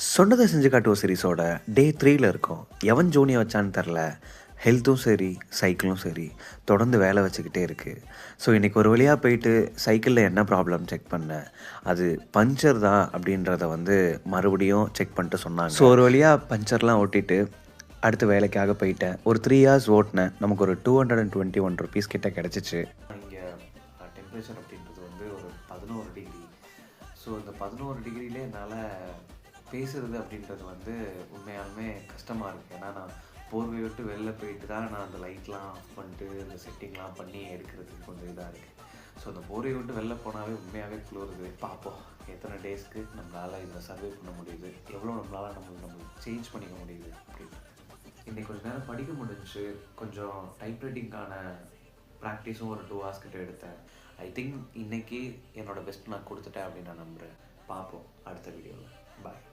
சொன்னதை செஞ்சு காட்டுவோம் சீரிஸோட டே 3ல இருக்கோம். எவன் ஜோனியை வச்சான்னு தெரில. ஹெல்த்தும் சரி, சைக்கிளும் சரி, தொடர்ந்து வேலை வச்சுக்கிட்டே இருக்குது. ஸோ இன்றைக்கி ஒரு வழியாக போயிட்டு சைக்கிளில் என்ன ப்ராப்ளம் செக் பண்ணேன். அது பஞ்சர் தான் அப்படின்றத மறுபடியும் செக் பண்ணிட்டு சொன்னாங்க. ஸோ ஒரு வழியாக பஞ்சர்லாம் ஓட்டிட்டு அடுத்த வேலைக்காக போயிட்டேன். ஒரு 3 ஹார்ஸ் ஓட்டினேன். நமக்கு ஒரு ₹221 கிட்ட கிடச்சிச்சு. இங்கே டெம்பரேச்சர் அப்படின்றது ஒரு 11 டிகிரி. ஸோ இந்த 11 டிகிரிலே என்னால் பேசுகிறது அப்படின்றது உண்மையாலுமே கஷ்டமாக இருக்குது. ஏன்னா நான் போர்வை விட்டு வெளில போயிட்டு தான் நான் அந்த லைட்லாம் ஆஃப் பண்ணிட்டு இந்த செட்டிங்லாம் பண்ணி எடுக்கிறதுக்கு கொஞ்சம் இதாக இருக்குது. ஸோ அந்த போர்வை விட்டு வெளில போனாவே உண்மையாகவே குளிருது. பார்ப்போம் எத்தனை டேஸ்க்கு நம்மளால் இதை சர்வே பண்ண முடியுது, எவ்வளோ நம்மளால் நம்ம சேஞ்ச் பண்ணிக்க முடியுது அப்படின்னு. இன்றைக்கி கொஞ்சம் நேரம் படிக்க முடிஞ்சிச்சு. கொஞ்சம் டைப்ரைட்டிங்கான ப்ராக்டிஸும் ஒரு 2 ஹார்ஸ் கிட்ட எடுத்தேன். ஐ திங்க் இன்றைக்கி என்னோடய பெஸ்ட் நான் கொடுத்துட்டேன் அப்படின்னு நான் நம்புகிறேன். பார்ப்போம் அடுத்த வீடியோவில். பாய்.